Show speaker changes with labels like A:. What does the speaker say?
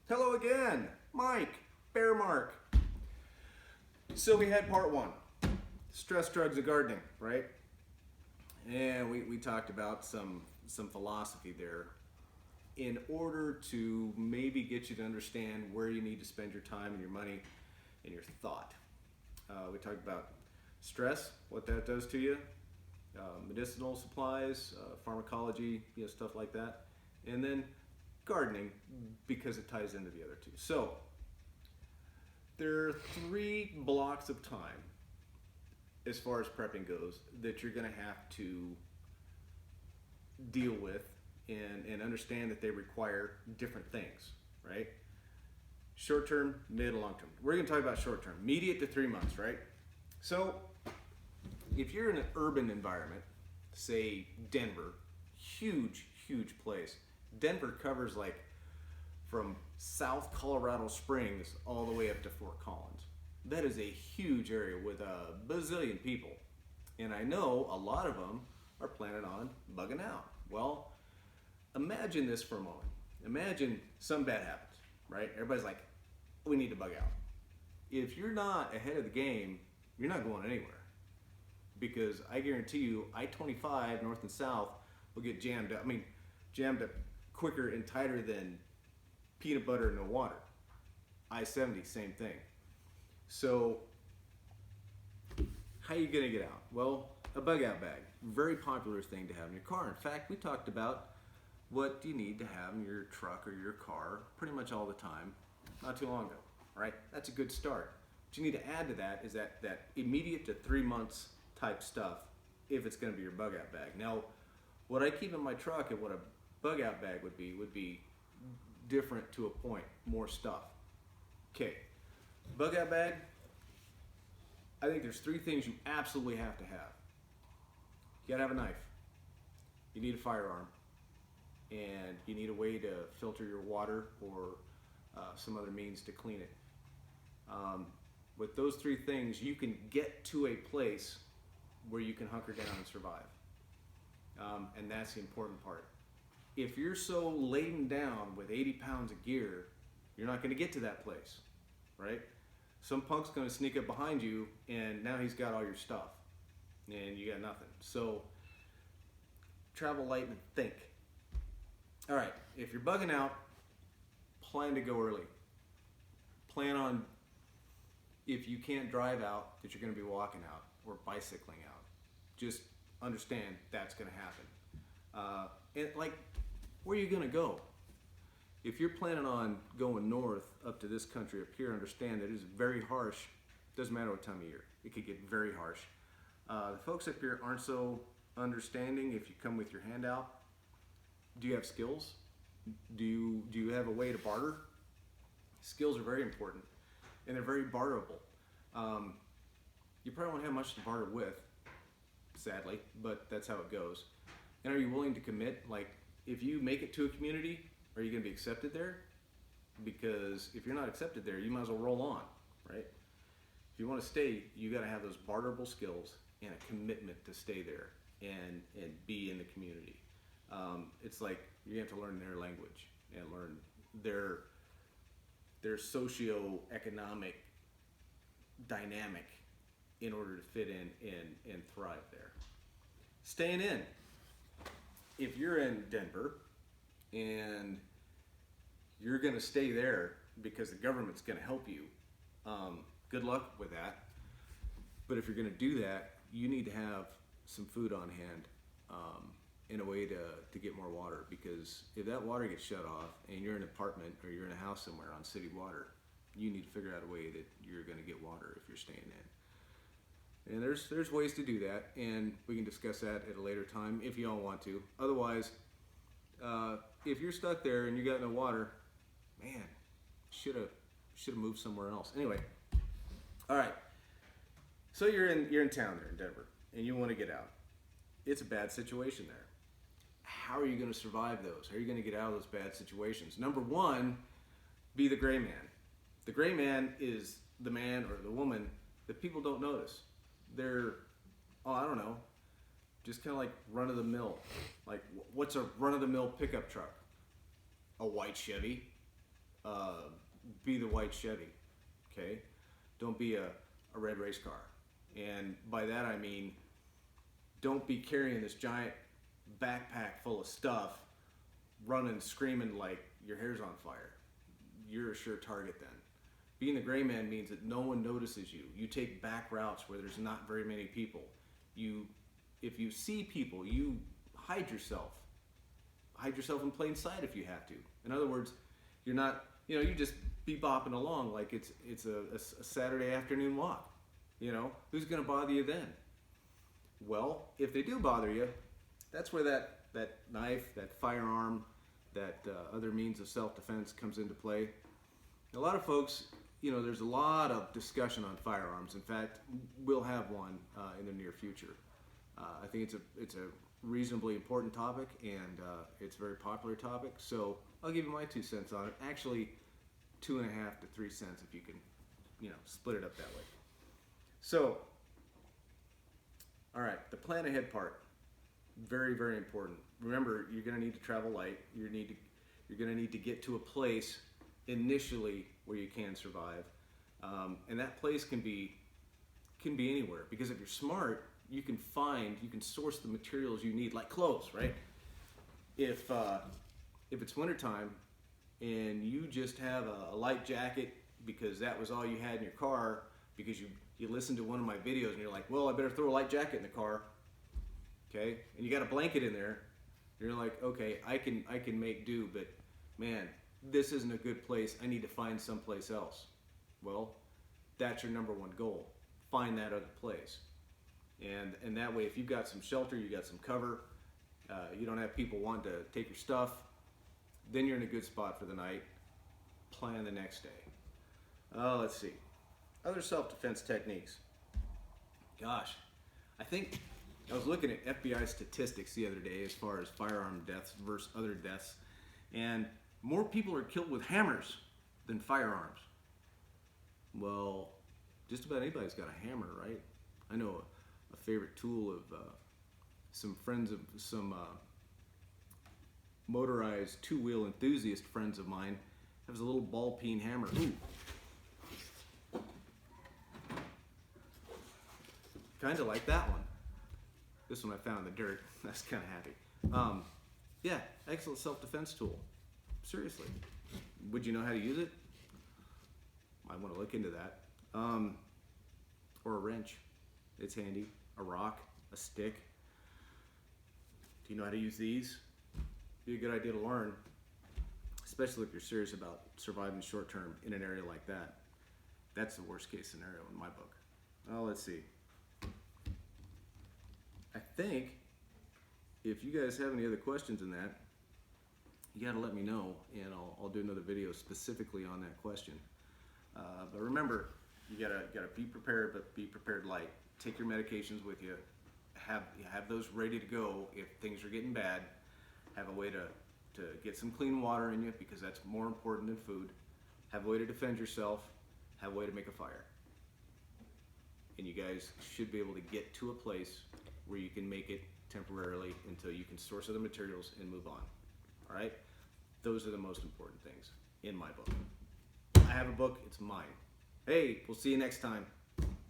A: Hello again, Mike, Bear Mark. So we had part one, stress, drugs, and gardening, right? And we talked about some philosophy there in order to maybe get you to understand where you need to spend your time and your money and your thought. We talked about stress, what that does to you, medicinal supplies, pharmacology, stuff like that, and then gardening because it ties into the other two. So there are 3 blocks of time as far as prepping goes that you're going to have to deal with and understand that they require different things, right? Short term, mid, and long term. We're going to talk about short term, immediate to 3 months, right? So if you're in an urban environment, say Denver, huge place. Denver covers like from South Colorado Springs all the way up to Fort Collins. That is a huge area with a bazillion people. And I know a lot of them are planning on bugging out. Well, imagine this for a moment. Imagine something bad happens, right? Everybody's like, we need to bug out. If you're not ahead of the game, you're not going anywhere. Because I guarantee you, I-25 north and south will get jammed up. Jammed up quicker and tighter than peanut butter and no water. I-70, same thing. So, how are you gonna get out? Well, a bug out bag, very popular thing to have in your car. In fact, we talked about what do you need to have in your truck or your car pretty much all the time, not too long ago, right? That's a good start. What you need to add to that is that immediate to 3 months type stuff if it's gonna be your bug out bag. Now, what I keep in my truck and what a bug out bag would be different to a point, more stuff. Okay, bug out bag, I think there's 3 things you absolutely have to have. You gotta have a knife, you need a firearm, and you need a way to filter your water or some other means to clean it. With those 3 things, you can get to a place where you can hunker down and survive. And that's the important part. If you're so laden down with 80 pounds of gear, you're not going to get to that place, right? Some punk's going to sneak up behind you, and now he's got all your stuff, and you got nothing. So travel light and think. All right, if you're bugging out, plan to go early. Plan on, if you can't drive out, that you're going to be walking out or bicycling out. Just understand that's going to happen. And like, where are you going to go? If you're planning on going north up to this country up here, understand that it is very harsh. Doesn't matter what time of year. It could get very harsh. The folks up here aren't so understanding if you come with your hand out. Do you have skills? Do you have a way to barter? Skills are very important, and they're very barterable. You probably won't have much to barter with, sadly, but that's how it goes. And are you willing to commit? Like, if you make it to a community, are you going to be accepted there? Because if you're not accepted there, you might as well roll on, right? If you want to stay, you got to have those barterable skills and a commitment to stay there and be in the community. It's like you have to learn their language and learn their socio-economic dynamic in order to fit in and thrive there. Staying in. If you're in Denver and you're going to stay there because the government's going to help you, good luck with that. But if you're going to do that, you need to have some food on hand in a way to get more water, because if that water gets shut off and you're in an apartment or you're in a house somewhere on city water, you need to figure out a way that you're going to get water if you're staying in. And there's ways to do that, and we can discuss that at a later time if you all want to. Otherwise, if you're stuck there and you got no water, man, should have moved somewhere else. Anyway, all right. So you're in town there in Denver, and you want to get out. It's a bad situation there. How are you going to survive those? How are you going to get out of those bad situations? Number one, be the gray man. The gray man is the man or the woman that people don't notice. They're, I don't know, just kind of like run-of-the-mill. Like, what's a run-of-the-mill pickup truck? A white Chevy, a be the white Chevy, okay? Don't be a red race car. And by that I mean, don't be carrying this giant backpack full of stuff, running, screaming like your hair's on fire. You're a sure target then. Being the gray man means that no one notices you. You take back routes where there's not very many people. If you see people, you hide yourself. Hide yourself in plain sight if you have to. In other words, you're not, you just be bopping along like it's a Saturday afternoon walk. Who's going to bother you then? Well, if they do bother you, that's where that knife, that firearm, that other means of self-defense comes into play. A lot of folks, there's a lot of discussion on firearms. In fact, we'll have one in the near future. I think it's a reasonably important topic, and it's a very popular topic. So I'll give you my 2 cents on it. Actually, 2.5 to 3 cents if you can, split it up that way. So, all right, the plan ahead part, very, very important. Remember, you're going to need to travel light. You're going to need to get to a place initially where you can survive, and that place can be anywhere. Because if you're smart, you can source the materials you need, like clothes, right? If it's wintertime and you just have a light jacket because that was all you had in your car, because you listened to one of my videos and you're like, well, I better throw a light jacket in the car, okay? And you got a blanket in there. You're like, okay, I can make do, but man, this isn't a good place. I need to find someplace else. Well, that's your number one goal. Find that other place. And that way, if you've got some shelter, you got some cover, you don't have people wanting to take your stuff, then you're in a good spot for the night. Plan the next day. Let's see. Other self-defense techniques. Gosh, I think I was looking at FBI statistics the other day as far as firearm deaths versus other deaths, and more people are killed with hammers than firearms. Well, just about anybody's got a hammer, right? I know a favorite tool of some motorized two-wheel enthusiast friends of mine has a little ball-peen hammer. Ooh. Kind of like that one. This one I found in the dirt. That's kind of happy. Yeah, excellent self-defense tool. Seriously. Would you know how to use it? I want to look into that. Or a wrench. It's handy. A rock, a stick. Do you know how to use these? Be a good idea to learn, especially if you're serious about surviving short term in an area like that. That's the worst case scenario in my book. Let's see. I think if you guys have any other questions in that, you gotta let me know, and I'll do another video specifically on that question. But remember, you gotta be prepared, but be prepared light. Take your medications with you. Have those ready to go if things are getting bad. Have a way to get some clean water in you, because that's more important than food. Have a way to defend yourself. Have a way to make a fire. And you guys should be able to get to a place where you can make it temporarily until you can source other materials and move on. All right? Those are the most important things in my book. I have a book, it's mine. Hey, we'll see you next time.